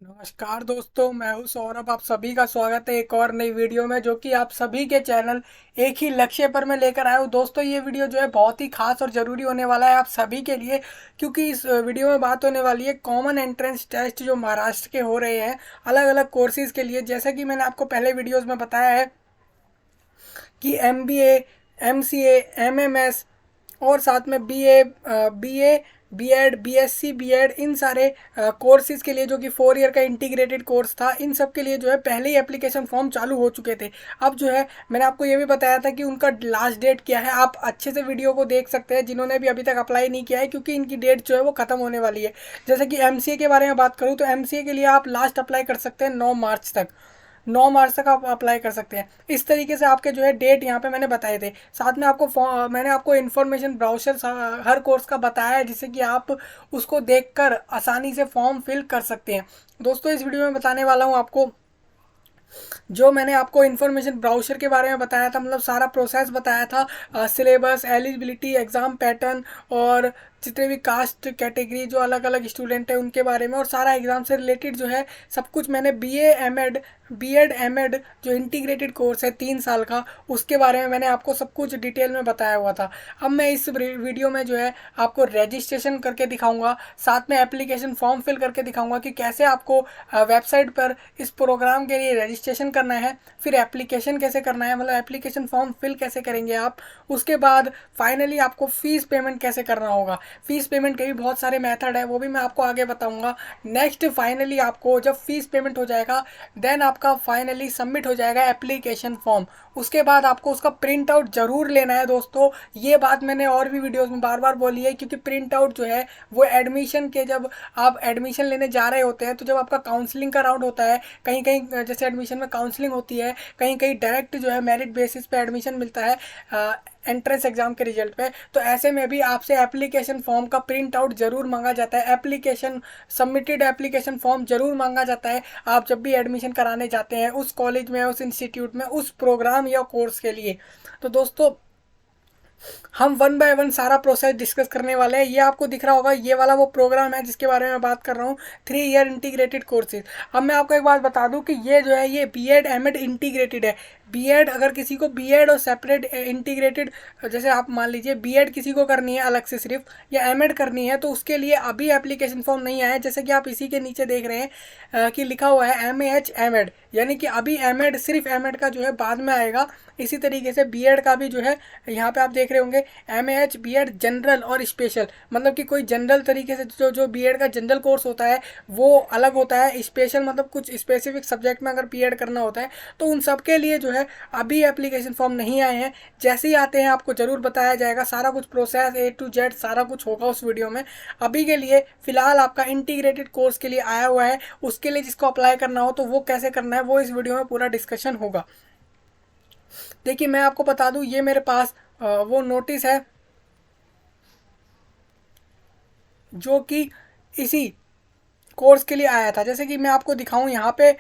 नमस्कार दोस्तों, मैं हूं सौरभ। आप सभी का स्वागत है एक और नई वीडियो में, जो कि आप सभी के चैनल एक ही लक्ष्य पर मैं लेकर आया हूं। दोस्तों, ये वीडियो जो है बहुत ही खास और ज़रूरी होने वाला है आप सभी के लिए, क्योंकि इस वीडियो में बात होने वाली है कॉमन एंट्रेंस टेस्ट जो महाराष्ट्र के हो रहे हैं अलग अलग कोर्सेज़ के लिए। जैसा कि मैंने आपको पहले वीडियोज़ में बताया है कि MBA, MCA, MMS और साथ में BA, B.Ed, BSc, B.Ed, इन सारे कोर्सेज़ के लिए, जो कि 4 ईयर का इंटीग्रेटेड कोर्स था, इन सब के लिए जो है पहले ही एप्लीकेशन फॉर्म चालू हो चुके थे। अब जो है मैंने आपको ये भी बताया था कि उनका लास्ट डेट क्या है। आप अच्छे से वीडियो को देख सकते हैं जिन्होंने भी अभी तक अप्लाई नहीं किया है, क्योंकि इनकी डेट जो है वो ख़त्म होने वाली है। जैसे कि MCA के बारे में बात करूँ तो MCA के लिए आप लास्ट अप्लाई कर सकते हैं 9 मार्च तक। 9 मार्च तक आप अप्लाई कर सकते हैं। इस तरीके से आपके जो है डेट यहाँ पे मैंने बताए थे। साथ में मैंने आपको इन्फॉर्मेशन ब्राउचर हर कोर्स का बताया है, जिससे कि आप उसको देखकर आसानी से फॉर्म फिल कर सकते हैं। दोस्तों, इस वीडियो में बताने वाला हूँ आपको, जो मैंने आपको इन्फॉर्मेशन ब्राउचर के बारे में बताया था, मतलब सारा प्रोसेस बताया था, सिलेबस, एलिजिबिलिटी, एग्ज़ाम पैटर्न और जितने भी कास्ट कैटेगरी जो अलग अलग स्टूडेंट है उनके बारे में, और सारा एग्ज़ाम से रिलेटेड जो है सब कुछ मैंने B.Ed M.Ed जो इंटीग्रेटेड कोर्स है 3 साल का, उसके बारे में मैंने आपको सब कुछ डिटेल में बताया हुआ था। अब मैं इस वीडियो में जो है आपको रजिस्ट्रेशन करके दिखाऊंगा, साथ में एप्लीकेशन फॉर्म फिल करके दिखाऊंगा कि कैसे आपको वेबसाइट पर इस प्रोग्राम के लिए रजिस्ट्रेशन करना है, फिर एप्लीकेशन कैसे करना है, मतलब एप्लीकेशन फॉर्म फिल कैसे करेंगे आप, उसके बाद फाइनली आपको फ़ीस पेमेंट कैसे करना होगा। फ़ीस पेमेंट के भी बहुत सारे मेथड है, वो भी मैं आपको आगे बताऊंगा। नेक्स्ट फाइनली आपको जब फ़ीस पेमेंट हो जाएगा, देन आपका फाइनली सबमिट हो जाएगा एप्लीकेशन फॉर्म। उसके बाद आपको उसका प्रिंट आउट ज़रूर लेना है। दोस्तों, ये बात मैंने और भी वीडियोज़ में बार बार बोली है, क्योंकि प्रिंट आउट जो है वो एडमिशन के, जब आप एडमिशन लेने जा रहे होते हैं तो जब आपका काउंसलिंग का राउंड होता है, कहीं कहीं जैसे एडमिशन में काउंसलिंग होती है, कहीं कहीं डायरेक्ट जो है मेरिट बेसिस पे एडमिशन मिलता है एंट्रेंस एग्जाम के रिजल्ट पे, तो ऐसे में भी आपसे एप्लीकेशन फॉर्म का प्रिंट आउट जरूर मांगा जाता है। एप्लीकेशन सबमिटेड एप्लीकेशन फॉर्म जरूर मांगा जाता है आप जब भी एडमिशन कराने जाते हैं उस कॉलेज में, उस इंस्टीट्यूट में, उस प्रोग्राम या कोर्स के लिए। तो दोस्तों, हम वन बाय वन सारा प्रोसेस डिस्कस करने वाले हैं। ये आपको दिख रहा होगा, ये वाला वो प्रोग्राम है जिसके बारे में बात कर रहा हूँ, 3 ईयर इंटीग्रेटेड कोर्सेज। अब मैं आपको एक बात बता दूं कि ये जो है ये B.Ed M.Ed इंटीग्रेटेड है। B.Ed, अगर किसी को B.Ed और सेपरेट इंटीग्रेटेड, जैसे आप मान लीजिए B.Ed किसी को करनी है अलग से सिर्फ, या M.Ed करनी है, तो उसके लिए अभी एप्लीकेशन फॉर्म नहीं आया है। जैसे कि आप इसी के नीचे देख रहे हैं कि लिखा हुआ है MAH M.Ed, यानी कि अभी M.Ed, सिर्फ M.Ed का जो है बाद में आएगा। इसी तरीके से B.Ed का भी जो है यहाँ पे आप देख रहे होंगे MAH B.Ed जनरल और स्पेशल, मतलब कि कोई जनरल तरीके से जो जो B.Ed का जनरल कोर्स होता है वो अलग होता है। स्पेशल मतलब कुछ स्पेसिफिक सब्जेक्ट में अगर B.Ed करना होता है, तो उन सब के लिए जो है अभी एप्लीकेशन फॉर्म नहीं आए हैं। जैसे ही आते हैं आपको ज़रूर बताया जाएगा, सारा कुछ प्रोसेस A to Z सारा कुछ होगा उस वीडियो में। अभी के लिए फ़िलहाल आपका इंटीग्रेटेड कोर्स के लिए आया हुआ है, उसके लिए जिसको अप्लाई करना हो तो वो कैसे करना है वो इस वीडियो में पूरा डिस्कशन होगा। देखिए, मैं आपको बता दूं, ये मेरे पास वो नोटिस है जो कि इसी कोर्स के लिए आया था। जैसे कि मैं आपको दिखाऊं, यहाँ पे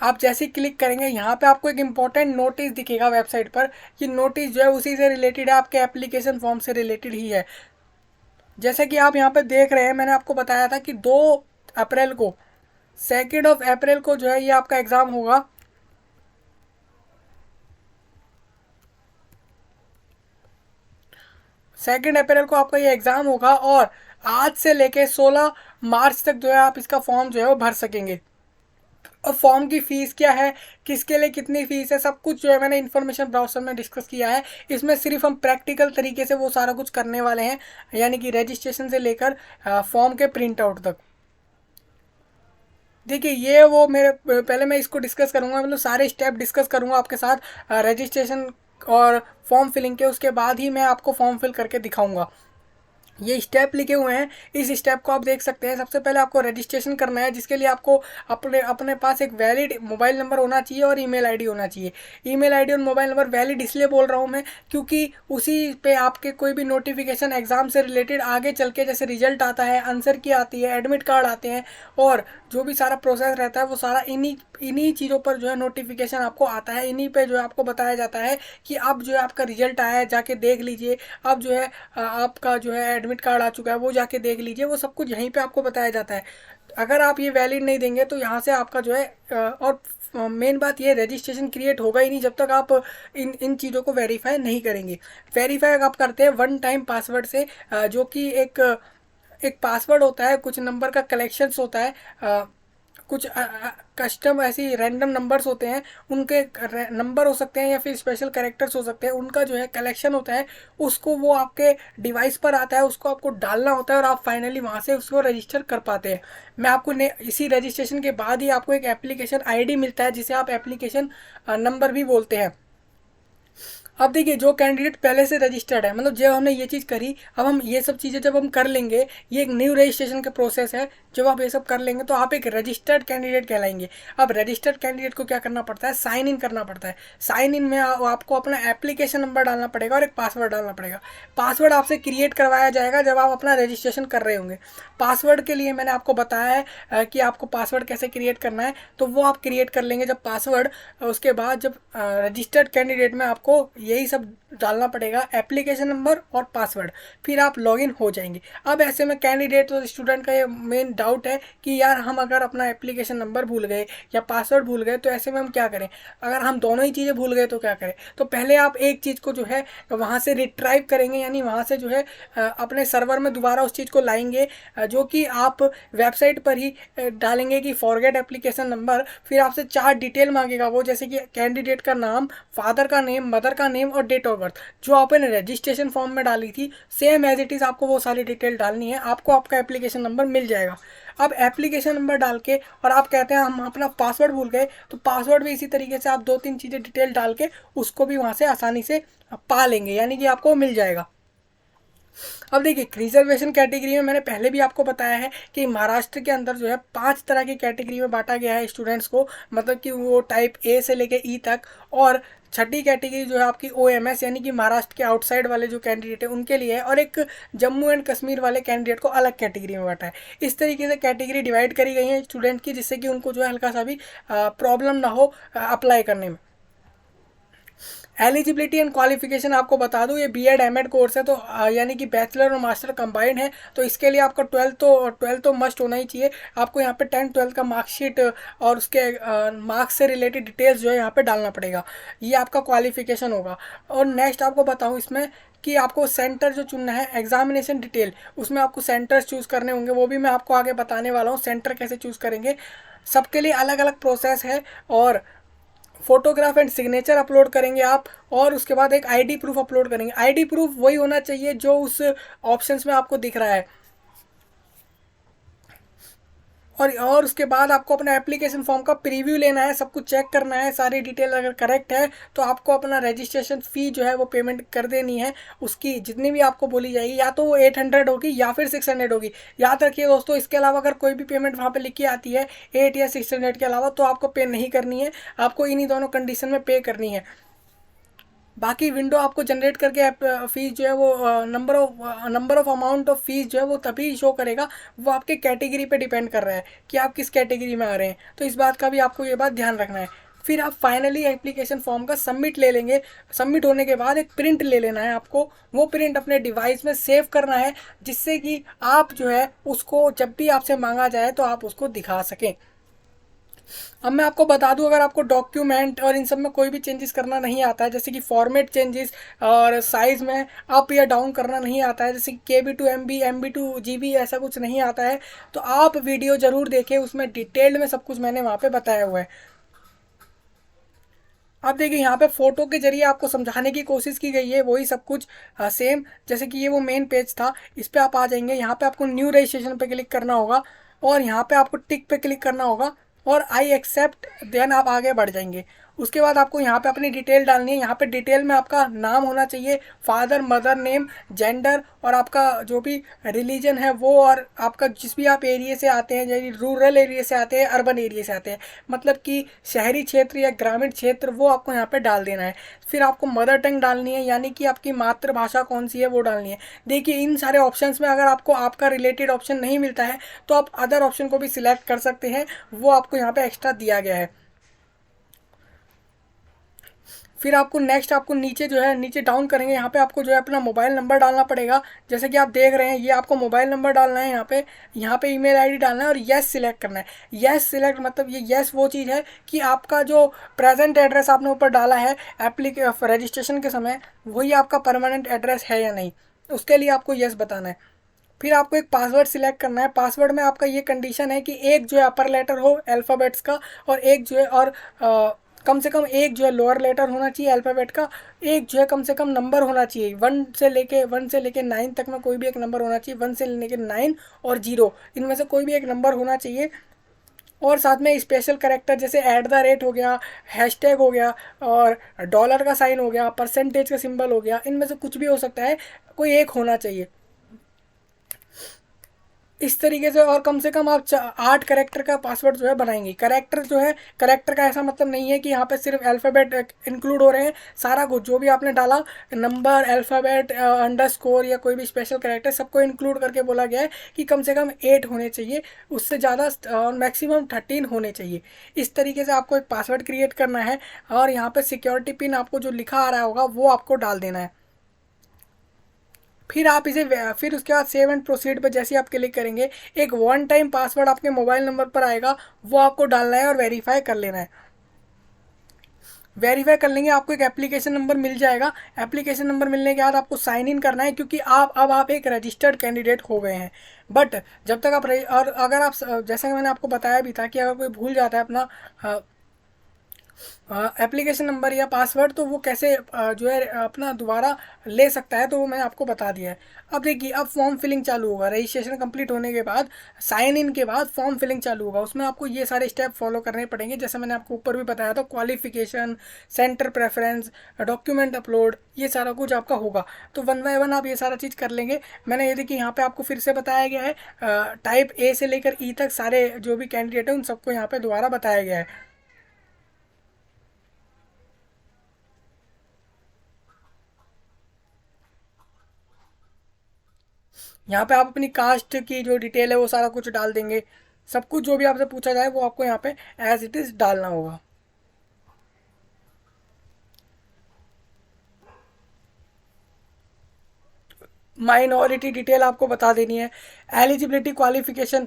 आप जैसे ही क्लिक करेंगे यहाँ पे आपको एक इम्पॉर्टेंट नोटिस दिखेगा वेबसाइट पर। ये नोटिस जो है उसी से रिलेटेड है, आपके एप्लीकेशन फॉर्म से रिलेटेड ही है। जैसे कि आप यहाँ पे देख रहे हैं, मैंने आपको बताया था कि 2 अप्रैल को, 2 अप्रैल को जो है ये आपका एग्ज़ाम होगा। 2 अप्रैल को आपका ये एग्ज़ाम होगा, और आज से लेके 16 मार्च तक जो है आप इसका फॉर्म जो है वो भर सकेंगे। और फॉर्म की फ़ीस क्या है, किसके लिए कितनी फ़ीस है, सब कुछ जो है मैंने इन्फॉर्मेशन ब्राउज़र में डिस्कस किया है। इसमें सिर्फ हम प्रैक्टिकल तरीके से वो सारा कुछ करने वाले हैं, यानी कि रजिस्ट्रेशन से लेकर फॉर्म के प्रिंट आउट तक। देखिए, ये वो मेरे पहले मैं इसको डिस्कस करूँगा, मतलब सारे स्टेप डिस्कस करूँगा आपके साथ रजिस्ट्रेशन और फॉर्म फिलिंग के। उसके बाद ही मैं आपको फॉर्म फिल करके दिखाऊंगा। ये स्टेप लिखे हुए हैं, इस स्टेप को आप देख सकते हैं। सबसे पहले आपको रजिस्ट्रेशन करना है, जिसके लिए आपको अपने अपने पास एक वैलिड मोबाइल नंबर होना चाहिए और ईमेल आईडी होना चाहिए। ईमेल आईडी और मोबाइल नंबर वैलिड इसलिए बोल रहा हूँ मैं, क्योंकि उसी पे आपके कोई भी नोटिफिकेशन एग्ज़ाम से रिलेटेड आगे चल के, जैसे रिजल्ट आता है, आंसर की आती है, एडमिट कार्ड आते हैं, और जो भी सारा प्रोसेस रहता है वो सारा इन्हीं इन्हीं चीज़ों पर जो है नोटिफिकेशन आपको आता है। इन्हीं पे जो है आपको बताया जाता है कि अब जो है आपका रिजल्ट आया है, जाके देख लीजिए। अब जो है आपका जो है एडमिट कार्ड आ चुका है वो जाके देख लीजिए, वो सब कुछ यहीं पे आपको बताया जाता है। अगर आप ये वैलिड नहीं देंगे तो यहाँ से आपका जो है और मेन बात ये रजिस्ट्रेशन क्रिएट होगा ही नहीं जब तक आप इन इन चीज़ों को वेरीफाई नहीं करेंगे। वेरीफाई आप करते हैं वन टाइम पासवर्ड से, जो कि एक पासवर्ड होता है, कुछ नंबर का कलेक्शंस होता है, कुछ कस्टम ऐसी रैंडम नंबर्स होते हैं, उनके नंबर हो सकते हैं या फिर स्पेशल कैरेक्टर्स हो सकते हैं, उनका जो है कलेक्शन होता है, उसको वो आपके डिवाइस पर आता है, उसको आपको डालना होता है और आप फाइनली वहाँ से उसको रजिस्टर कर पाते हैं। मैं आपको इसी रजिस्ट्रेशन के बाद ही आपको एक एप्लीकेशन आईडी मिलता है जिसे आप एप्लीकेशन नंबर भी बोलते हैं। अब देखिए जो कैंडिडेट पहले से रजिस्टर्ड है, मतलब जब हमने ये चीज़ करी, अब हम ये सब चीज़ें जब हम कर लेंगे, ये एक न्यू रजिस्ट्रेशन का प्रोसेस है, जब आप ये सब कर लेंगे तो आप एक रजिस्टर्ड कैंडिडेट कहलाएंगे। अब रजिस्टर्ड कैंडिडेट को क्या करना पड़ता है, साइन इन करना पड़ता है। साइन इन में आपको अपना एप्लीकेशन नंबर डालना पड़ेगा और एक पासवर्ड डालना पड़ेगा। पासवर्ड आपसे क्रिएट करवाया जाएगा जब आप अपना रजिस्ट्रेशन कर रहे होंगे। पासवर्ड के लिए मैंने आपको बताया है कि आपको पासवर्ड कैसे क्रिएट करना है, तो वो आप क्रिएट कर लेंगे जब पासवर्ड। उसके बाद जब रजिस्टर्ड कैंडिडेट में आपको यही सब डालना पड़ेगा, एप्लीकेशन नंबर और पासवर्ड, फिर आप लॉगिन हो जाएंगे। अब ऐसे में कैंडिडेट और स्टूडेंट का ये मेन डाउट है कि यार हम अगर अपना एप्लीकेशन नंबर भूल गए या पासवर्ड भूल गए तो ऐसे में हम क्या करें, अगर हम दोनों ही चीज़ें भूल गए तो क्या करें। तो पहले आप एक चीज़ को जो है वहाँ से रिट्राइव करेंगे, यानी वहाँ से जो है अपने सर्वर में दोबारा उस चीज़ को लाएंगे, जो कि आप वेबसाइट पर ही डालेंगे कि फॉरगेट एप्लीकेशन नंबर। फिर आपसे 4 डिटेल मांगेगा वो, जैसे कि कैंडिडेट का नाम, फादर का नेम, मदर का नेम और डेट ऑफ बर्थ, जो आपने रजिस्ट्रेशन फॉर्म में डाली थी सेम एज इट इज़ आपको वो सारी डिटेल डालनी है। आपको आपका एप्लीकेशन नंबर मिल जाएगा। अब एप्लीकेशन नंबर डाल के और आप कहते हैं हम अपना पासवर्ड भूल गए, तो पासवर्ड भी इसी तरीके से आप 2-3 चीज़ें डिटेल डाल के उसको भी वहाँ से आसानी से पा लेंगे, यानी कि आपको मिल जाएगा। अब देखिए रिजर्वेशन कैटेगरी में मैंने पहले भी आपको बताया है कि महाराष्ट्र के अंदर जो है 5 तरह की कैटेगरी में बांटा गया है स्टूडेंट्स को, मतलब कि वो टाइप ए से लेके ई तक। और छठी कैटेगरी जो है आपकी OMS, यानी कि महाराष्ट्र के आउटसाइड वाले जो कैंडिडेट है उनके लिए, और एक जम्मू एंड कश्मीर वाले कैंडिडेट को अलग कैटेगरी में बांटा है। इस तरीके से कैटेगरी डिवाइड करी गई है स्टूडेंट की, जिससे कि उनको जो है हल्का सा भी प्रॉब्लम ना हो अप्लाई करने में। एलिजिबिलिटी एंड क्वालिफिकेशन आपको बता दूं, ये BEd M.Ed कोर्स है, तो यानी कि बैचलर और मास्टर कंबाइंड है। तो इसके लिए आपका 12 तो मस्ट होना ही चाहिए। आपको यहाँ पे 10-12 का मार्कशीट और उसके मार्क्स से रिलेटेड डिटेल्स जो है यहाँ पे डालना पड़ेगा। ये आपका क्वालिफिकेशन होगा। और नेक्स्ट आपको बताऊँ इसमें कि आपको सेंटर जो चुनना है, एग्जामिनेशन डिटेल, उसमें आपको सेंटर्स चूज़ करने होंगे, वो भी मैं आपको आगे बताने वाला हूँ सेंटर कैसे चूज़ करेंगे। सबके लिए अलग अलग प्रोसेस है। और फोटोग्राफ एंड सिग्नेचर अपलोड करेंगे आप, और उसके बाद एक आईडी प्रूफ अपलोड करेंगे। आईडी प्रूफ वही होना चाहिए जो उस ऑप्शंस में आपको दिख रहा है। और उसके बाद आपको अपना एप्लीकेशन फॉर्म का प्रीव्यू लेना है, सब कुछ चेक करना है, सारी डिटेल अगर करेक्ट है तो आपको अपना रजिस्ट्रेशन फ़ी जो है वो पेमेंट कर देनी है। उसकी जितनी भी आपको बोली जाएगी, या तो वो 800 होगी या फिर 600 होगी। याद रखिए दोस्तों, इसके अलावा अगर कोई भी पेमेंट वहाँ पे लिखी आती है 8 या 600 के अलावा, तो आपको पे नहीं करनी है, आपको इन्हीं दोनों कंडीशन में पे करनी है। बाकी विंडो आपको जनरेट करके फीस जो है वो number of amount of fees जो है वो तभी शो करेगा, वो आपके कैटेगरी पे डिपेंड कर रहा है कि आप किस कैटेगरी में आ रहे हैं। तो इस बात का भी आपको ये बात ध्यान रखना है। फिर आप फाइनली एप्लीकेशन फॉर्म का सबमिट ले लेंगे। सबमिट होने के बाद एक प्रिंट ले लेना है आपको, वो प्रिंट अपने डिवाइस में सेव करना है, जिससे कि आप जो है उसको जब भी आपसे मांगा जाए तो आप उसको दिखा सकें। अब मैं आपको बता दूं, अगर आपको डॉक्यूमेंट और इन सब में कोई भी चेंजेस करना नहीं आता है, जैसे कि फॉर्मेट चेंजेस और साइज़ में अप या डाउन करना नहीं आता है, जैसे कि KB to MB, MB to GB, ऐसा कुछ नहीं आता है, तो आप वीडियो ज़रूर देखें, उसमें डिटेल्ड में सब कुछ मैंने वहाँ पे बताया हुआ है। अब देखिए यहाँ पे फ़ोटो के जरिए आपको समझाने की कोशिश की गई है, वही सब कुछ सेम। जैसे कि ये वो मेन पेज था, इस पर आप आ जाएंगे, यहाँ पे आपको न्यू रजिस्ट्रेशन पे क्लिक करना होगा और यहाँ पे आपको टिक पे क्लिक करना होगा और आई एक्सेप्ट, देन आप आगे बढ़ जाएंगे। उसके बाद आपको यहाँ पे अपनी डिटेल डालनी है। यहाँ पे डिटेल में आपका नाम होना चाहिए, फादर मदर नेम, जेंडर, और आपका जो भी रिलीजन है वो, और आपका जिस भी आप एरिया से आते हैं, यानी रूरल एरिया से आते हैं, अर्बन एरिया से आते हैं, मतलब कि शहरी क्षेत्र या ग्रामीण क्षेत्र, वो आपको यहाँ पे डाल देना है। फिर आपको मदर टंग डालनी है, यानी कि आपकी मातृभाषा कौन सी है वो डालनी है। देखिए इन सारे ऑप्शंस में अगर आपको आपका रिलेटेड ऑप्शन नहीं मिलता है तो आप अदर ऑप्शन को भी सिलेक्ट कर सकते हैं, वो आपको यहाँ पे एक्स्ट्रा दिया गया है। फिर आपको नेक्स्ट आपको नीचे जो है नीचे डाउन करेंगे, यहाँ पे आपको जो है अपना मोबाइल नंबर डालना पड़ेगा। जैसे कि आप देख रहे हैं ये आपको मोबाइल नंबर डालना है, यहाँ पे ईमेल आईडी डालना है और येस सिलेक्ट करना है। येस सिलेक्ट मतलब ये येस वो चीज़ है कि आपका जो प्रेजेंट एड्रेस आपने ऊपर डाला है रजिस्ट्रेशन के समय, वही आपका परमानेंट एड्रेस है या नहीं, उसके लिए आपको येस बताना है। फिर आपको एक पासवर्ड सिलेक्ट करना है। पासवर्ड में आपका ये कंडीशन है कि एक जो है अपर लेटर हो अल्फ़ाबेट्स का, और एक जो है कम से कम एक जो है लोअर लेटर होना चाहिए अल्फ़ाबेट का, एक जो है कम से कम नंबर होना चाहिए। वन से लेके 9 तक में कोई भी एक नंबर होना चाहिए। 1 से लेके 9 और 0 इनमें से कोई भी एक नंबर होना चाहिए। और साथ में स्पेशल करेक्टर जैसे @ हो गया, हैशटैग हो गया, और डॉलर का साइन हो गया, परसेंटेज का सिंबल हो गया, इनमें से कुछ भी हो सकता है, कोई एक होना चाहिए इस तरीके से। और कम से कम आप 8 करेक्टर का पासवर्ड जो है बनाएंगे। करेक्टर जो है, करेक्टर का ऐसा मतलब नहीं है कि यहाँ पे सिर्फ अल्फ़ाबेट इंक्लूड हो रहे हैं, सारा कुछ जो भी आपने डाला, नंबर, अल्फ़ाबेट, अंडरस्कोर या कोई भी स्पेशल करेक्टर, सबको इंक्लूड करके बोला गया है कि कम से कम 8 होने चाहिए, उससे ज़्यादा मैक्सिमम 13 होने चाहिए। इस तरीके से आपको एक पासवर्ड क्रिएट करना है, और यहाँ पर सिक्योरिटी पिन आपको जो लिखा आ रहा होगा वो आपको डाल देना है। फिर आप इसे फिर उसके बाद सेव एंड प्रोसीड पर जैसे आप क्लिक करेंगे, एक वन टाइम पासवर्ड आपके मोबाइल नंबर पर आएगा, वो आपको डालना है और वेरीफाई कर लेना है। वेरीफाई कर लेंगे, आपको एक एप्लीकेशन नंबर मिल जाएगा। एप्लीकेशन नंबर मिलने के बाद आपको साइन इन करना है, क्योंकि आप एक रजिस्टर्ड कैंडिडेट हो गए हैं। बट जब तक और अगर आप, जैसा कि मैंने आपको बताया भी था कि अगर कोई भूल जाता है अपना एप्लीकेशन नंबर या पासवर्ड, तो वो कैसे जो है अपना दोबारा ले सकता है, तो वो मैंने आपको बता दिया है। अब देखिए, अब फॉर्म फिलिंग चालू होगा। रजिस्ट्रेशन कंप्लीट होने के बाद, साइन इन के बाद फॉर्म फिलिंग चालू होगा। उसमें आपको ये सारे स्टेप फॉलो करने पड़ेंगे, जैसे मैंने आपको ऊपर भी बताया था। Qualification, centre preference, document upload, ये सारा कुछ आपका होगा। तो वन बाय वन आप ये सारा चीज़ कर लेंगे। मैंने ये देखिए यहाँ पे आपको फिर से बताया गया है, टाइप ए से लेकर ई तक सारे जो भी कैंडिडेट हैं उन सबको यहाँ पे दोबारा बताया गया है। यहाँ पे आप अपनी कास्ट की जो डिटेल है वो सारा कुछ डाल देंगे। सब कुछ जो भी आपसे पूछा जाए वो आपको यहाँ पे एज इट इज़ डालना होगा। माइनॉरिटी डिटेल आपको बता देनी है। एलिजिबिलिटी, क्वालिफिकेशन,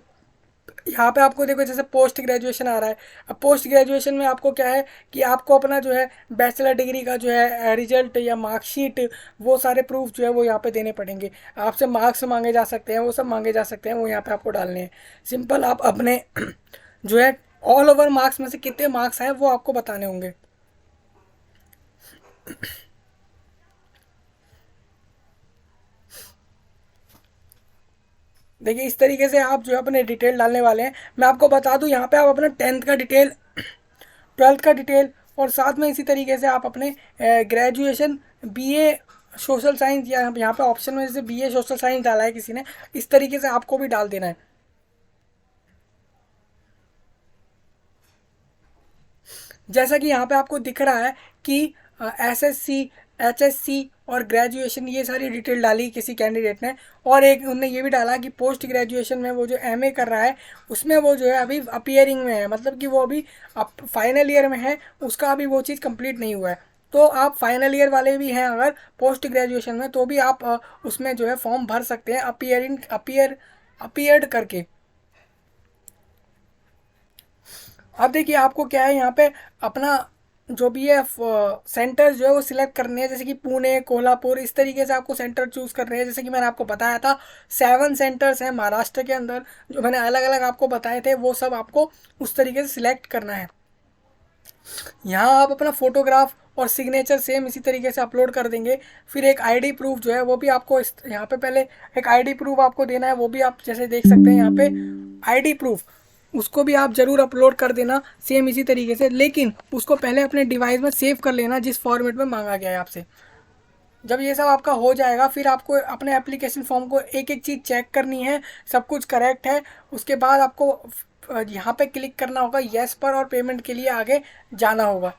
यहाँ पे आपको देखो जैसे पोस्ट ग्रेजुएशन आ रहा है। अब पोस्ट ग्रेजुएशन में आपको क्या है कि आपको अपना जो है बैचलर डिग्री का जो है रिजल्ट या मार्कशीट, वो सारे प्रूफ जो है वो यहाँ पे देने पड़ेंगे। आपसे मार्क्स मांगे जा सकते हैं, वो सब मांगे जा सकते हैं, वो यहाँ पे आपको डालने हैं। सिंपल आप अपने जो है ऑल ओवर मार्क्स में से कितने मार्क्स हैं वो आपको बताने होंगे। देखिए इस तरीके से आप जो है अपने डिटेल डालने वाले हैं। मैं आपको बता दूं, यहाँ पे आप अपना 10th का डिटेल, 12th का डिटेल, और साथ में इसी तरीके से आप अपने ग्रेजुएशन, बीए सोशल साइंस, या यहाँ पे ऑप्शन में जैसे बीए सोशल साइंस डाला है किसी ने, इस तरीके से आपको भी डाल देना है। जैसा कि यहाँ पे आपको दिख रहा है कि एसएससी, एचएससी और ग्रेजुएशन, ये सारी डिटेल डाली किसी कैंडिडेट ने। और एक उनने ये भी डाला कि पोस्ट ग्रेजुएशन में वो जो एमए कर रहा है, उसमें वो जो है अभी अपीयरिंग में है, मतलब कि वो अभी फाइनल ईयर में है, उसका अभी वो चीज़ कंप्लीट नहीं हुआ है। तो आप फाइनल ईयर वाले भी हैं अगर पोस्ट ग्रेजुएशन में, तो भी आप उसमें जो है फॉर्म भर सकते हैं अपीयर्ड करके। अब देखिए आपको क्या है, यहाँ पे अपना जो भी है सेंटर जो है वो सिलेक्ट करने हैं, जैसे कि पुणे, कोल्हापुर, इस तरीके से आपको सेंटर चूज़ करने हैं। जैसे कि मैंने आपको बताया था 7 सेंटर्स हैं महाराष्ट्र के अंदर, जो मैंने अलग अलग आपको बताए थे, वो सब आपको उस तरीके से सिलेक्ट करना है। यहाँ आप अपना फोटोग्राफ और सिग्नेचर सेम इसी तरीके से अपलोड कर देंगे। फिर एक आईडी प्रूफ जो है वो भी आपको यहाँ पे पहले एक आईडी प्रूफ आपको देना है, वो भी आप जैसे देख सकते हैं यहाँ पे आईडी प्रूफ, उसको भी आप ज़रूर अपलोड कर देना सेम इसी तरीके से। लेकिन उसको पहले अपने डिवाइस में सेव कर लेना जिस फॉर्मेट में मांगा गया है आपसे। जब ये सब आपका हो जाएगा, फिर आपको अपने एप्लीकेशन फॉर्म को एक एक चीज़ चेक करनी है, सब कुछ करेक्ट है। उसके बाद आपको यहाँ पे क्लिक करना होगा येस पर, और पेमेंट के लिए आगे जाना होगा।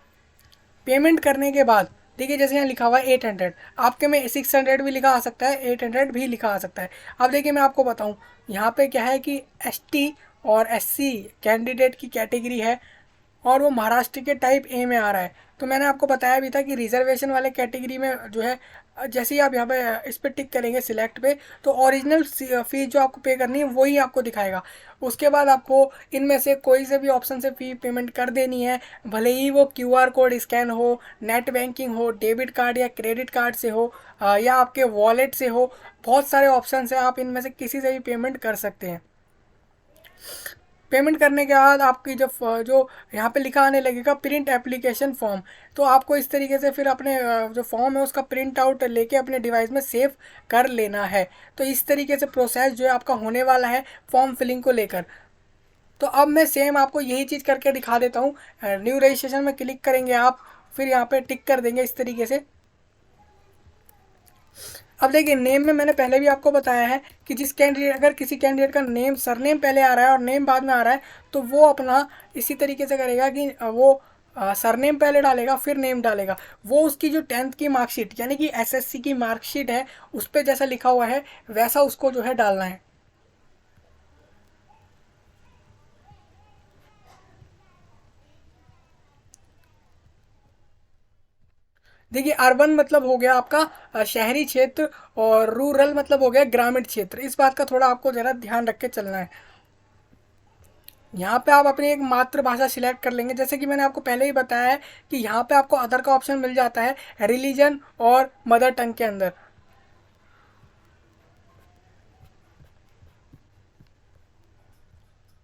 पेमेंट करने के बाद देखिए जैसे यहाँ लिखा हुआ है 800, आपके में 600 भी लिखा आ सकता है, 800 भी लिखा आ सकता है। अब देखिए मैं आपको बताऊँ, यहाँ पे क्या है कि एसटी और एससी कैंडिडेट की कैटेगरी है, और वो महाराष्ट्र के टाइप ए में आ रहा है। तो मैंने आपको बताया भी था कि रिजर्वेशन वाले कैटेगरी में जो है, जैसे ही आप यहाँ पे इस पर टिक करेंगे सिलेक्ट पे, तो ओरिजिनल फीस जो आपको पे करनी है वही आपको दिखाएगा। उसके बाद आपको इनमें से कोई से भी ऑप्शन से फ़ी पेमेंट कर देनी है, भले ही वो क्यूआर कोड स्कैन हो, नेट बैंकिंग हो, डेबिट कार्ड या क्रेडिट कार्ड से हो, या आपके वॉलेट से हो। बहुत सारे ऑप्शन है, आप इनमें से किसी से भी पेमेंट कर सकते हैं। पेमेंट करने के बाद आपकी जो यहाँ पे लिखा आने लगेगा प्रिंट एप्लीकेशन फॉर्म, तो आपको इस तरीके से फिर अपने जो फॉर्म है उसका प्रिंट आउट लेके अपने डिवाइस में सेव कर लेना है। तो इस तरीके से प्रोसेस जो है आपका होने वाला है फॉर्म फिलिंग को लेकर। तो अब मैं सेम आपको यही चीज़ करके दिखा देता हूँ। न्यू रजिस्ट्रेशन में क्लिक करेंगे आप, फिर यहाँ पे टिक कर देंगे इस तरीके से। अब देखिए नेम में मैंने पहले भी आपको बताया है कि जिस कैंडिडेट, अगर किसी कैंडिडेट का नेम सरनेम पहले आ रहा है और नेम बाद में आ रहा है, तो वो अपना इसी तरीके से करेगा कि वो सरनेम पहले डालेगा फिर नेम डालेगा। वो उसकी जो 10th की मार्कशीट यानी कि एसएससी की मार्कशीट है उस पर जैसा लिखा हुआ है वैसा उसको जो है डालना है। देखिए अर्बन मतलब हो गया आपका शहरी क्षेत्र, और रूरल मतलब हो गया ग्रामीण क्षेत्र। इस बात का थोड़ा आपको ज़रा ध्यान रख के चलना है। यहाँ पे आप अपनी एक मातृभाषा सिलेक्ट कर लेंगे, जैसे कि मैंने आपको पहले ही बताया है कि यहाँ पे आपको अदर का ऑप्शन मिल जाता है रिलीजन और मदर टंग के अंदर।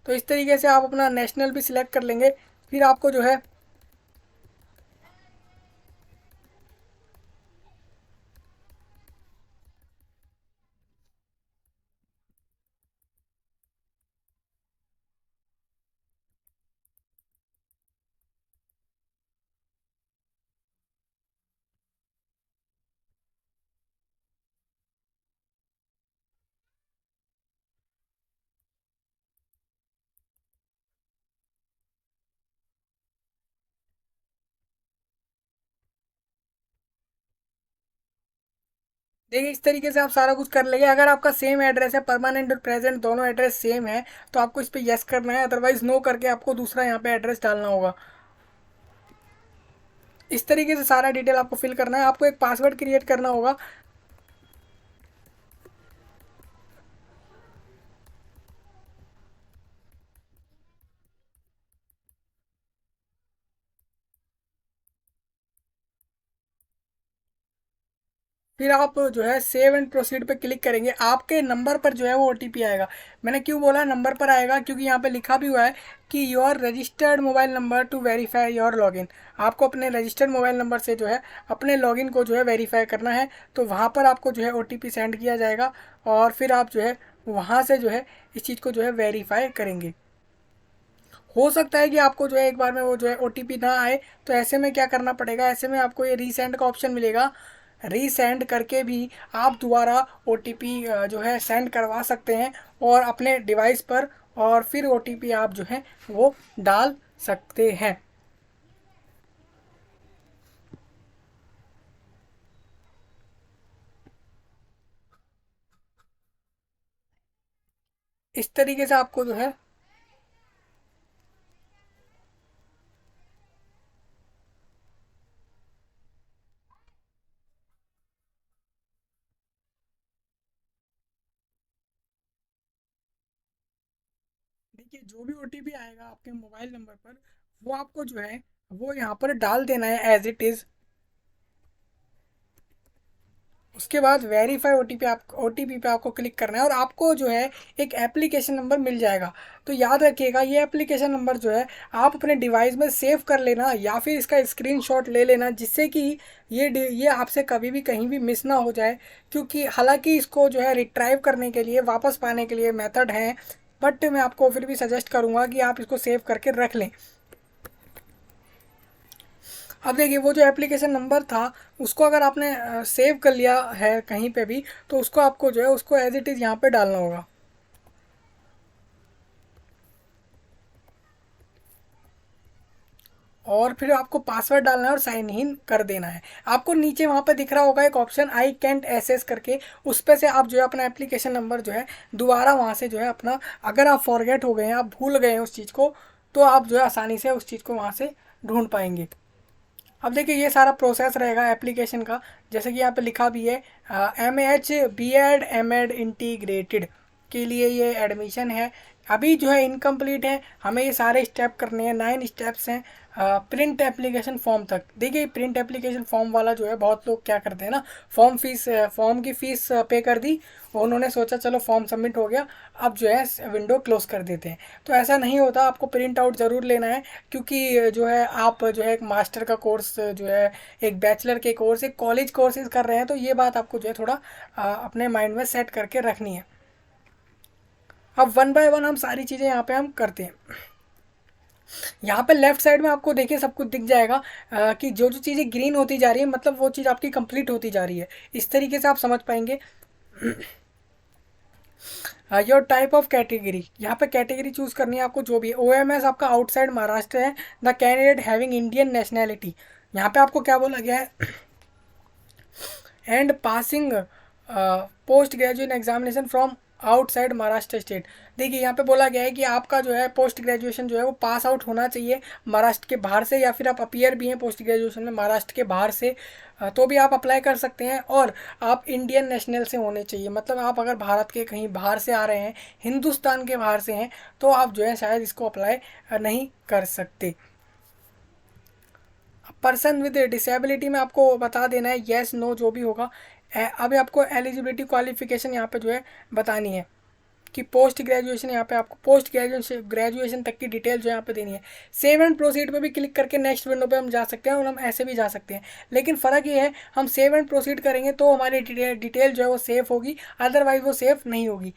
तो इस तरीके से आप अपना नेशनल भी सिलेक्ट कर लेंगे। फिर आपको जो है देखिए इस तरीके से आप सारा कुछ कर लेंगे। अगर आपका सेम एड्रेस है, परमानेंट और प्रेजेंट दोनों एड्रेस सेम है, तो आपको इस पर यस करना है, अदरवाइज नो करके आपको दूसरा यहाँ पे एड्रेस डालना होगा। इस तरीके से सारा डिटेल आपको फिल करना है। आपको एक पासवर्ड क्रिएट करना होगा। फिर आप जो है सेव एंड प्रोसीड पे क्लिक करेंगे, आपके नंबर पर जो है वो ओटीपी आएगा। मैंने क्यों बोला नंबर पर आएगा, क्योंकि यहाँ पे लिखा भी हुआ है कि your registered mobile number two verify your login. आपको अपने रजिस्टर्ड मोबाइल नंबर से जो है अपने लॉगिन को जो है वेरीफाई करना है। तो वहाँ पर आपको जो है ओटीपी सेंड किया जाएगा, और फिर आप जो है वहाँ से जो है इस चीज़ को जो है वेरीफाई करेंगे। हो सकता है कि आपको जो है एक बार में वो जो है ओटीपी ना आए, तो ऐसे में क्या करना पड़ेगा, ऐसे में आपको ये रीसेंड का ऑप्शन मिलेगा। रीसेंड करके भी आप दोबारा ओटीपी जो है सेंड करवा सकते हैं और अपने डिवाइस पर, और फिर ओटीपी आप जो है वो डाल सकते हैं। इस तरीके से आपको जो है, देखिए जो भी ओटीपी आएगा आपके मोबाइल नंबर पर, वो आपको जो है वो यहाँ पर डाल देना है एज इट इज़। उसके बाद वेरीफाई ओटीपी, आप ओटीपी पे आपको क्लिक करना है, और आपको जो है एक एप्लीकेशन नंबर मिल जाएगा। तो याद रखिएगा ये एप्लीकेशन नंबर जो है आप अपने डिवाइस में सेव कर लेना, या फिर इसका स्क्रीनशॉट ले लेना, जिससे कि ये आपसे कभी भी कहीं भी मिस ना हो जाए। क्योंकि हालांकि इसको जो है रिट्राइव करने के लिए, वापस पाने के लिए मेथड हैं, बट मैं आपको फिर भी सजेस्ट करूँगा कि आप इसको सेव करके रख लें। अब देखिए वो जो एप्लीकेशन नंबर था उसको अगर आपने सेव कर लिया है कहीं पे भी, तो उसको आपको जो है उसको एज इट इज़ यहाँ पे डालना होगा। और फिर आपको पासवर्ड डालना है और साइन इन कर देना है। आपको नीचे वहाँ पे दिख रहा होगा एक ऑप्शन आई कैंट एसेस करके, उस पे से आप जो है अपना एप्लीकेशन नंबर जो है दोबारा वहाँ से जो है अपना, अगर आप फॉरगेट हो गए हैं, आप भूल गए हैं उस चीज़ को, तो आप जो है आसानी से उस चीज़ को वहाँ से ढूंढ पाएंगे। अब देखिए ये सारा प्रोसेस रहेगा एप्लीकेशन का, जैसे कि यहाँ पे लिखा भी है MH BEd MAd इंटीग्रेटेड के लिए ये एडमिशन है। अभी जो है इनकम्प्लीट है, हमें ये सारे स्टेप करने हैं, 9 स्टेप्स हैं प्रिंट एप्लीकेशन फॉर्म तक। देखिए प्रिंट एप्लीकेशन फॉर्म वाला जो है, बहुत लोग क्या करते हैं ना, फॉर्म की फ़ीस पे कर दी, उन्होंने सोचा चलो फॉर्म सबमिट हो गया, अब जो है विंडो क्लोज कर देते हैं। तो ऐसा नहीं होता, आपको प्रिंट आउट ज़रूर लेना है, क्योंकि जो है आप जो है एक मास्टर का कोर्स जो है, एक बैचलर के कोर्स, एक कॉलेज कोर्सेज कर रहे हैं, तो ये बात आपको जो है थोड़ा अपने माइंड में सेट करके रखनी है। अब वन बाय वन हम सारी चीज़ें यहाँ पे हम करते हैं। यहाँ पे लेफ्ट साइड में आपको देखिए सब कुछ दिख जाएगा कि जो जो चीज़ें ग्रीन होती जा रही है, मतलब वो चीज़ आपकी कंप्लीट होती जा रही है। इस तरीके से आप समझ पाएंगे। योर टाइप ऑफ कैटेगरी, यहाँ पे कैटेगरी चूज करनी है आपको, जो भी OMS आपका आउटसाइड महाराष्ट्र है। The candidate having Indian nationality, यहाँ पे आपको क्या बोला गया है, and passing post graduate examination from outside Maharashtra state. देखिए यहाँ पे बोला गया है कि आपका जो है पोस्ट ग्रेजुएशन जो है वो पास आउट होना चाहिए महाराष्ट्र के बाहर से, या फिर आप अपीयर भी हैं पोस्ट ग्रेजुएशन में महाराष्ट्र के बाहर से, तो भी आप अप्लाई कर सकते हैं। और आप इंडियन नेशनल से होने चाहिए, मतलब आप अगर भारत के कहीं बाहर से आ रहे हैं, हिंदुस्तान के बाहर से हैं, तो आप जो है शायद इसको अप्लाई नहीं कर सकते। पर्सन विद डिसेबिलिटी में आपको बता देना है येस नो जो भी होगा। अभी आपको एलिजिबिलिटी क्वालिफिकेशन यहाँ पे जो है बतानी है कि पोस्ट ग्रेजुएशन, यहाँ पे आपको पोस्ट ग्रेजुएशन तक की डिटेल जो यहाँ पे देनी है। सेव एंड प्रोसीड पे भी क्लिक करके नेक्स्ट विंडो पे हम जा सकते हैं, और हम ऐसे भी जा सकते हैं, लेकिन फ़र्क ये है हम सेव एंड प्रोसीड करेंगे तो हमारी डिटेल जो है वो सेव होगी, अदरवाइज वो सेव नहीं होगी।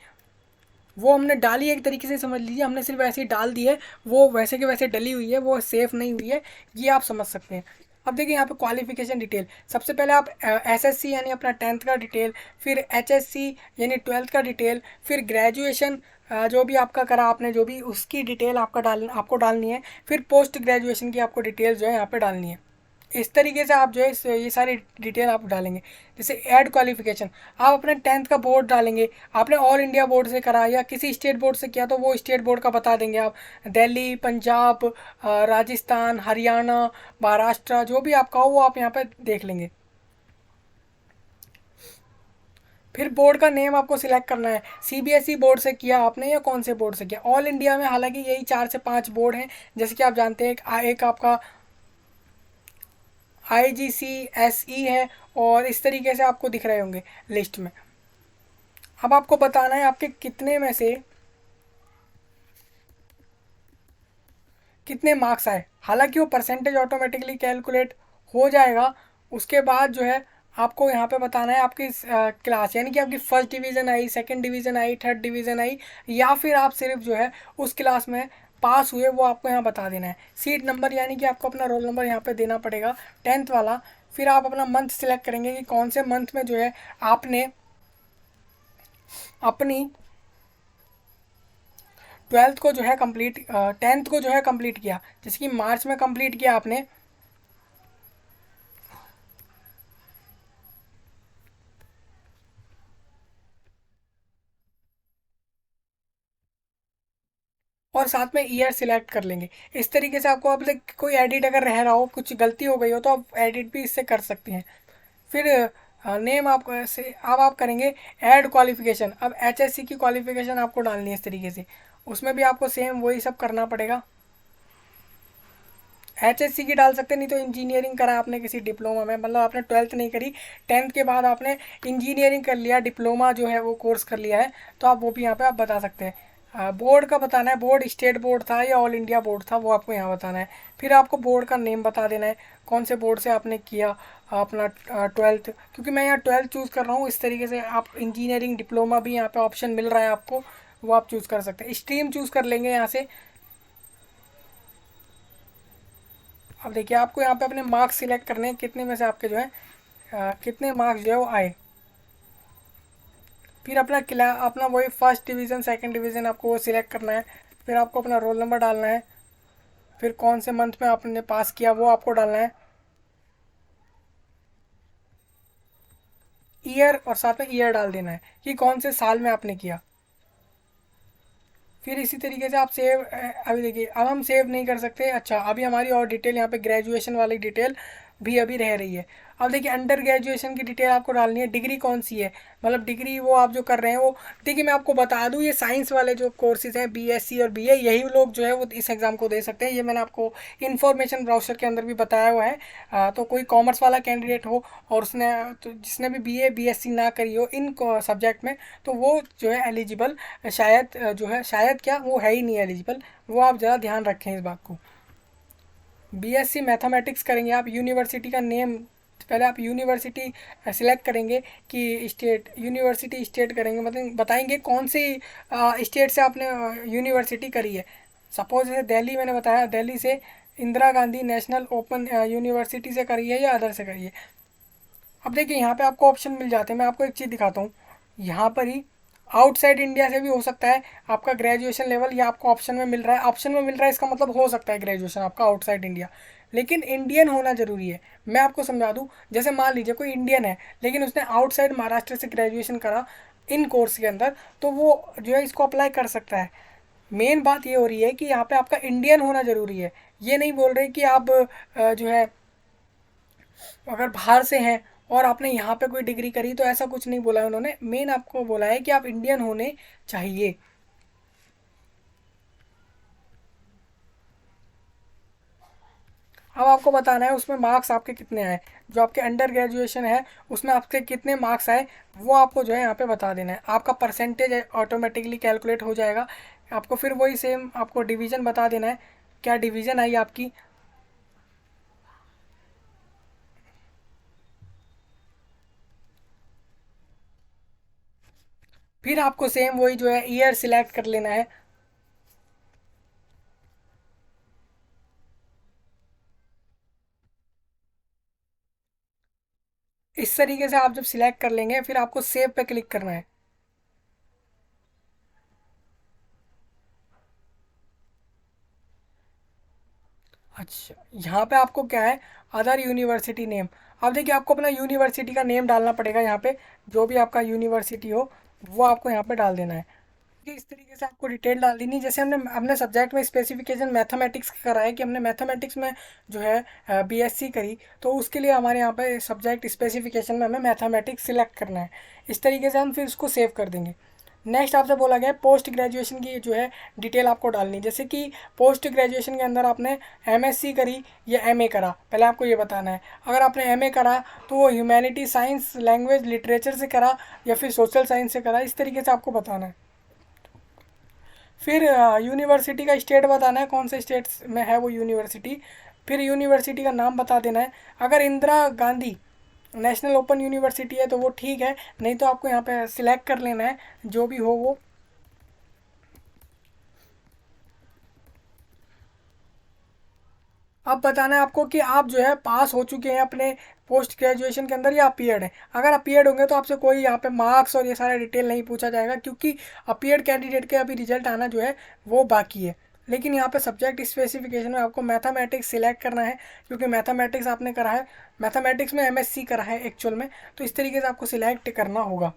वो हमने डाली एक तरीके से, समझ लीजिए हमने सिर्फ ऐसे ही डाल दी है, वो वैसे के वैसे डली हुई है, वो सेफ नहीं हुई है, ये आप समझ सकते हैं। अब देखिए यहाँ पे क्वालिफिकेशन डिटेल, सबसे पहले आप SSC यानी अपना 10th का डिटेल, फिर HSC यानी 12th का डिटेल, फिर ग्रेजुएशन जो भी आपका करा आपने, जो भी उसकी डिटेल आपको डालनी है, फिर पोस्ट ग्रेजुएशन की आपको डिटेल जो है यहाँ पे डालनी है। इस तरीके से आप जो है ये सारी डिटेल आप डालेंगे। जैसे ऐड क्वालिफिकेशन, आप अपने 10th का बोर्ड डालेंगे, आपने ऑल इंडिया बोर्ड से करा या किसी स्टेट बोर्ड से किया तो वो स्टेट बोर्ड का बता देंगे आप, दिल्ली, पंजाब, राजस्थान, हरियाणा, महाराष्ट्र, जो भी आपका हो वो आप यहाँ पे देख लेंगे। फिर बोर्ड का नेम आपको सिलेक्ट करना है, CBSE बोर्ड से किया आपने या कौन से बोर्ड से किया। ऑल इंडिया में हालांकि यही 4 से 5 बोर्ड हैं, जैसे कि आप जानते हैं एक आपका IGCSE है, और इस तरीके से आपको दिख रहे होंगे लिस्ट में। अब आपको बताना है आपके कितने में से कितने मार्क्स आए। हालांकि वो परसेंटेज ऑटोमेटिकली कैलकुलेट हो जाएगा, उसके बाद जो है आपको यहाँ पे बताना है आपकी क्लास, यानी कि आपकी फर्स्ट डिवीज़न आई, सेकंड डिवीज़न आई, थर्ड डिवीज़न आई, या फिर आप सिर्फ जो है उस क्लास में पास हुए, वो आपको यहाँ बता देना है। सीट नंबर यानी कि आपको अपना रोल नंबर यहाँ पे देना पड़ेगा, 10th वाला। फिर आप अपना मंथ सिलेक्ट करेंगे कि कौन से मंथ में जो है आपने अपनी 12th को जो है कंप्लीट 10th को जो है कंप्लीट किया, जैसे कि मार्च में कंप्लीट किया आपने, और साथ में ईयर सिलेक्ट कर लेंगे। इस तरीके से आपको अब कोई एडिट अगर रह रहा हो, कुछ गलती हो गई हो, तो आप एडिट भी इससे कर सकते हैं। फिर नेम आप से अब आप करेंगे ऐड क्वालिफिकेशन। अब HSC की क्वालिफिकेशन आपको डालनी है इस तरीके से, उसमें भी आपको सेम वही सब करना पड़ेगा। HSC की डाल सकते, नहीं तो इंजीनियरिंग करा आपने किसी डिप्लोमा में, मतलब आपने 12th नहीं करी, 10th के बाद आपने इंजीनियरिंग कर लिया, डिप्लोमा जो है वो कोर्स कर लिया है, तो आप वो भी यहाँ पे आप बता सकते हैं। बोर्ड का बताना है, बोर्ड स्टेट बोर्ड था या ऑल इंडिया बोर्ड था, वो आपको यहाँ बताना है। फिर आपको बोर्ड का नेम बता देना है, कौन से बोर्ड से आपने किया अपना 12th, क्योंकि मैं यहाँ 12th चूज़ कर रहा हूँ। इस तरीके से आप इंजीनियरिंग डिप्लोमा भी यहाँ पे ऑप्शन मिल रहा है आपको, वो आप चूज़ कर सकते हैं। स्ट्रीम चूज़ कर लेंगे यहाँ से। अब देखिए आपको यहाँ पे अपने मार्क्स सिलेक्ट करने हैं, कितने में से आपके जो है कितने मार्क्स जो है वो आए। फिर अपना वही फर्स्ट डिवीज़न सेकंड डिवीज़न आपको वो सिलेक्ट करना है। फिर आपको अपना रोल नंबर डालना है, फिर कौन से मंथ में आपने पास किया वो आपको डालना है, ईयर, और साथ में ईयर डाल देना है कि कौन से साल में आपने किया। फिर इसी तरीके से आप सेव, अभी देखिए अब हम सेव नहीं कर सकते। अच्छा, अभी हमारी और डिटेल यहाँ पे ग्रेजुएशन वाली डिटेल भी अभी रह रही है। अब देखिए अंडर ग्रेजुएशन की डिटेल आपको डालनी है, डिग्री कौन सी है, मतलब डिग्री वो आप जो कर रहे हैं वो। देखिए मैं आपको बता दूं, ये साइंस वाले जो कोर्सेज हैं बीएससी और बीए, यही लोग जो है वो इस एग्ज़ाम को दे सकते हैं। ये मैंने आपको इन्फॉर्मेशन ब्राउज़र के अंदर भी बताया हुआ है। तो कोई कॉमर्स वाला कैंडिडेट हो और उसने तो जिसने भी बीए बीएससी ना करी हो इन सब्जेक्ट में, तो वो जो है एलिजिबल शायद जो है, शायद क्या, वो है ही नहीं एलिजिबल। वो आप ज़रा ध्यान रखें इस बात को। बीएससी मैथमेटिक्स करेंगे आप, यूनिवर्सिटी का नेम पहले आप यूनिवर्सिटी सिलेक्ट करेंगे कि स्टेट, यूनिवर्सिटी स्टेट करेंगे, मतलब बताएंगे कौन सी स्टेट से आपने यूनिवर्सिटी करी है। सपोज जैसे दिल्ली मैंने बताया, दिल्ली से Indira Gandhi national open university से करी है या अदर से करी है। अब देखिए यहाँ पे आपको ऑप्शन मिल जाते हैं। मैं आपको एक चीज़ दिखाता हूँ, यहाँ पर ही आउटसाइड इंडिया से भी हो सकता है आपका ग्रेजुएशन लेवल, या आपको ऑप्शन में मिल रहा है। ऑप्शन में मिल रहा है इसका मतलब हो सकता है ग्रेजुएशन आपका आउटसाइड इंडिया, लेकिन इंडियन होना ज़रूरी है। मैं आपको समझा दूँ, जैसे मान लीजिए कोई इंडियन है लेकिन उसने आउटसाइड महाराष्ट्र से ग्रेजुएशन करा इन कोर्स के अंदर, तो वो जो है इसको अप्लाई कर सकता है। मेन बात ये हो रही है कि यहाँ पे आपका इंडियन होना ज़रूरी है। ये नहीं बोल रहे कि आप जो है अगर बाहर से हैं और आपने यहाँ पे कोई डिग्री करी, तो ऐसा कुछ नहीं बोला है उन्होंने। मेन आपको बोला है कि आप इंडियन होने चाहिए। अब आपको बताना है उसमें मार्क्स आपके कितने आए, जो आपके अंडर ग्रेजुएशन है उसमें आपके कितने मार्क्स आए, वो आपको जो है यहाँ पे बता देना है। आपका परसेंटेज ऑटोमेटिकली कैलकुलेट हो जाएगा। आपको फिर वही सेम आपको डिवीज़न बता देना है, क्या डिवीज़न आई आपकी। फिर आपको सेम वही जो है ईयर सिलेक्ट कर लेना है। इस तरीके से आप जब सिलेक्ट कर लेंगे फिर आपको सेव पे क्लिक करना है। अच्छा, यहाँ पे आपको क्या है, अदर यूनिवर्सिटी नेम। अब देखिए आपको अपना यूनिवर्सिटी का नेम डालना पड़ेगा यहाँ पे, जो भी आपका यूनिवर्सिटी हो वो आपको यहाँ पे डाल देना है। कि इस तरीके से आपको डिटेल डाल देनी है। जैसे हमने अपने सब्जेक्ट में स्पेसिफिकेशन मैथमेटिक्स का करा है कि हमने मैथमेटिक्स में जो है बीएससी करी, तो उसके लिए हमारे यहाँ पे सब्जेक्ट स्पेसिफिकेशन में हमें मैथमेटिक्स सिलेक्ट करना है। इस तरीके से हम फिर उसको सेव कर देंगे। नेक्स्ट आपसे बोला गया है पोस्ट ग्रेजुएशन की जो है डिटेल आपको डालनी है। जैसे कि पोस्ट ग्रेजुएशन के अंदर आपने एमएससी करी या एमए करा, पहले आपको ये बताना है। अगर आपने एमए करा तो वो ह्यूमैनिटी साइंस लैंग्वेज लिटरेचर से करा या फिर सोशल साइंस से करा, इस तरीके से आपको बताना है। फिर यूनिवर्सिटी का स्टेट बताना है, कौन से स्टेट में है वो यूनिवर्सिटी। फिर यूनिवर्सिटी का नाम बता देना है। अगर Indira Gandhi national open university है तो वो ठीक है, नहीं तो आपको यहाँ पे सिलेक्ट कर लेना है जो भी हो वो। अब बताना है आपको कि आप जो है पास हो चुके हैं अपने पोस्ट ग्रेजुएशन के अंदर या अपीयर्ड है। अगर अपीयर्ड होंगे तो आपसे कोई यहाँ पे मार्क्स और ये सारा डिटेल नहीं पूछा जाएगा, क्योंकि अपीयर्ड कैंडिडेट के अभी रिजल्ट आना जो है वो बाकी है। लेकिन यहाँ पे सब्जेक्ट स्पेसिफिकेशन में आपको मैथमेटिक्स सिलेक्ट करना है, क्योंकि मैथमेटिक्स आपने करा है, मैथमेटिक्स में एमएससी करा है एक्चुअल में, तो इस तरीके से आपको सिलेक्ट करना होगा।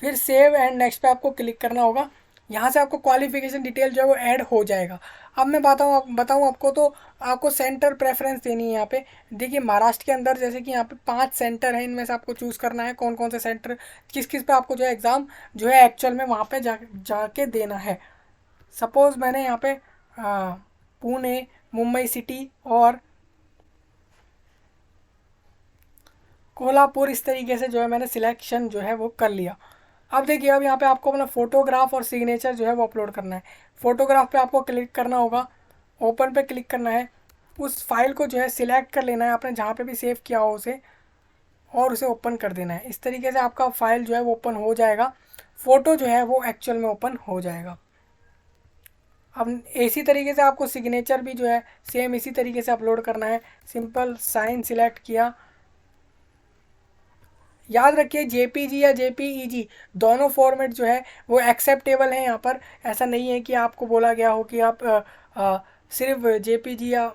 फिर सेव एंड नेक्स्ट पे आपको क्लिक करना होगा। यहाँ से आपको क्वालिफिकेशन डिटेल जो है वो ऐड हो जाएगा। अब मैं बताऊँ आपको, तो आपको सेंटर प्रेफरेंस देनी है यहाँ पे। देखिए महाराष्ट्र के अंदर जैसे कि यहाँ पे 5 सेंटर हैं, इनमें से आपको चूज़ करना है कौन कौन से सेंटर किस किस पे आपको जो है एग्ज़ाम जो है एक्चुअल में वहाँ पे जाके देना है। सपोज़ मैंने यहाँ पे पुणे, मुंबई सिटी और कोल्हापुर इस तरीके से जो है मैंने सिलेक्शन जो है वो कर लिया। अब देखिए अब यहाँ पे आपको अपना फ़ोटोग्राफ और सिग्नेचर जो है वो अपलोड करना है। फ़ोटोग्राफ पे आपको क्लिक करना होगा, ओपन पे क्लिक करना है। उस फाइल को जो है सिलेक्ट कर लेना है आपने जहाँ पे भी सेव किया हो उसे, और उसे ओपन कर देना है। इस तरीके से आपका फाइल जो है वो ओपन हो जाएगा, फ़ोटो जो है वो एक्चुअल में ओपन हो जाएगा। अब इसी तरीके से आपको सिग्नेचर भी जो है सेम इसी तरीके से अपलोड करना है। सिंपल साइन सिलेक्ट किया। याद रखिए जेपीजी या जेपीईजी दोनों फॉर्मेट जो है वो एक्सेप्टेबल है यहाँ पर। ऐसा नहीं है कि आपको बोला गया हो कि आप सिर्फ जेपीजी या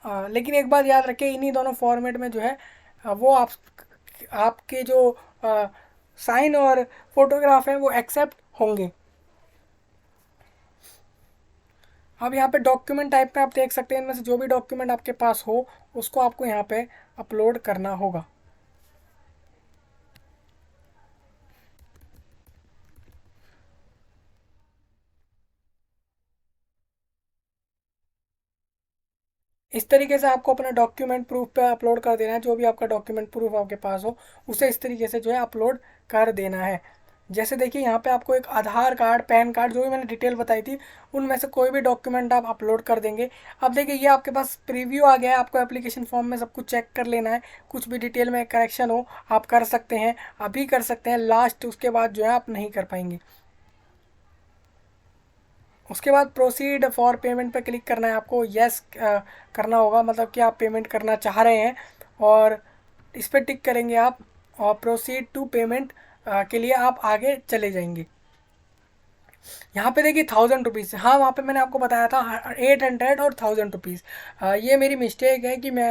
लेकिन एक बात याद रखिए, इन्हीं दोनों फॉर्मेट में जो है वो आपके जो साइन और फोटोग्राफ हैं वो एक्सेप्ट होंगे। अब यहाँ पे डॉक्यूमेंट टाइप में आप देख सकते हैं, इनमें से जो भी डॉक्यूमेंट आपके पास हो उसको आपको यहाँ पे अपलोड करना होगा। इस तरीके से आपको अपना डॉक्यूमेंट प्रूफ पे अपलोड कर देना है। जो भी आपका डॉक्यूमेंट प्रूफ आपके पास हो उसे इस तरीके से जो है अपलोड कर देना है। जैसे देखिए यहाँ पे आपको एक आधार कार्ड, पैन कार्ड, जो भी मैंने डिटेल बताई थी उनमें से कोई भी डॉक्यूमेंट आप अपलोड कर देंगे। अब देखिए ये आपके पास प्रीव्यू आ गया है, आपको एप्लीकेशन फॉर्म में सब कुछ चेक कर लेना है। कुछ भी डिटेल में करेक्शन हो आप कर सकते हैं, अभी कर सकते हैं, लास्ट उसके बाद जो है आप नहीं कर पाएंगे। उसके बाद प्रोसीड फॉर पेमेंट पे क्लिक करना है आपको, यस करना होगा, मतलब कि आप पेमेंट करना चाह रहे हैं और इस पर टिक करेंगे आप और प्रोसीड टू पेमेंट के लिए आप आगे चले जाएंगे। यहाँ पे देखिए 1000 रुपीज़, हाँ वहाँ पे मैंने आपको बताया था 800 और 1000 रुपीज़। ये मेरी मिस्टेक है कि मैं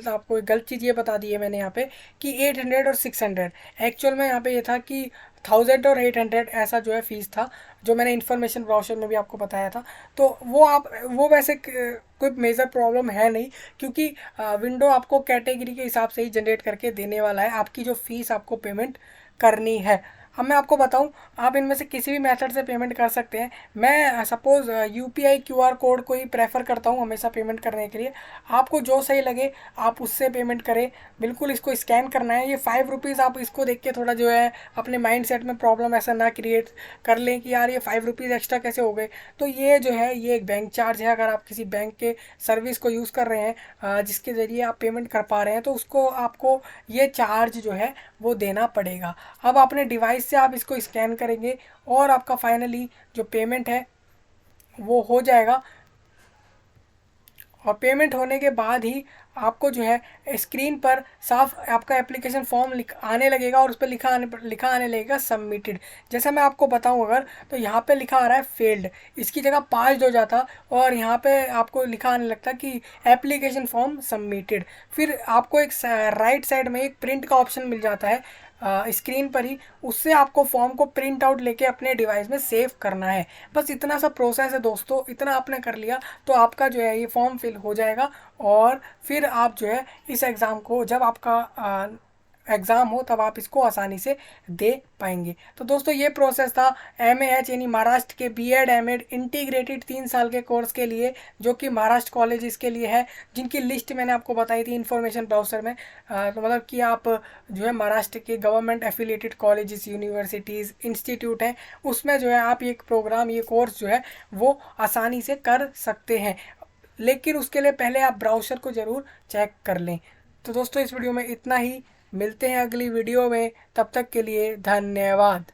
आपको एक गलत चीज़ ये बता दी है मैंने यहाँ पे कि 800 और 600। एक्चुअल में यहाँ पे ये था कि 1000 और 800 ऐसा जो है फीस था, जो मैंने इन्फॉर्मेशन ब्राउचर में भी आपको बताया था। तो वो वैसे कोई मेजर प्रॉब्लम है नहीं, क्योंकि विंडो आपको कैटेगरी के हिसाब से ही जनरेट करके देने वाला है आपकी जो फीस आपको पेमेंट करनी है। अब मैं आपको बताऊं, आप इनमें से किसी भी मेथड से पेमेंट कर सकते हैं। मैं सपोज़ यूपीआई क्यूआर कोड को ही प्रेफर करता हूं हमेशा पेमेंट करने के लिए। आपको जो सही लगे आप उससे पेमेंट करें। बिल्कुल इसको स्कैन करना है। ये 5 रुपीज़, आप इसको देख के थोड़ा जो है अपने माइंड सेट में प्रॉब्लम ऐसा ना क्रिएट कर लें कि यार ये 5 रुपीज़ एक्स्ट्रा कैसे हो गए। तो ये जो है ये एक बैंक चार्ज है। अगर आप किसी बैंक के सर्विस को यूज़ कर रहे हैं जिसके ज़रिए आप पेमेंट कर पा रहे हैं, तो उसको आपको ये चार्ज जो है वो देना पड़ेगा। अब अपने डिवाइस से आप इसको स्कैन करेंगे और आपका फाइनली जो पेमेंट है वो हो जाएगा। और पेमेंट होने के बाद ही आपको जो है स्क्रीन पर साफ आपका एप्लीकेशन फॉर्म आने लगेगा और उस पर लिखा आने लगेगा सबमिटेड। जैसा मैं आपको बताऊं अगर, तो यहाँ पे लिखा आ रहा है फेल्ड, इसकी जगह 5 हो जाता और यहाँ पे आपको लिखा आने लगता कि एप्लीकेशन फॉर्म सबमिटेड। फिर आपको एक राइट साइड में एक प्रिंट का ऑप्शन मिल जाता है स्क्रीन पर ही, उससे आपको फॉर्म को प्रिंट आउट लेके अपने डिवाइस में सेव करना है। बस इतना सा प्रोसेस है दोस्तों, इतना आपने कर लिया तो आपका जो है ये फॉर्म फिल हो जाएगा। और फिर आप जो है इस एग्ज़ाम को, जब आपका एग्ज़ाम हो तब आप इसको आसानी से दे पाएंगे। तो दोस्तों ये प्रोसेस था MAH यानी महाराष्ट्र के BEd MAd इंटीग्रेटेड 3 साल के कोर्स के लिए, जो कि महाराष्ट्र कॉलेज के लिए है, जिनकी लिस्ट मैंने आपको बताई थी इन्फॉर्मेशन ब्राउज़र में। तो मतलब कि आप जो है महाराष्ट्र के government affiliated colleges, universities, institute हैं, उसमें जो है आप ये प्रोग्राम, ये कोर्स जो है वो आसानी से कर सकते हैं। लेकिन उसके लिए पहले आप ब्राउज़र को ज़रूर चेक कर लें। तो दोस्तों इस वीडियो में इतना ही, मिलते हैं अगली वीडियो में, तब तक के लिए धन्यवाद।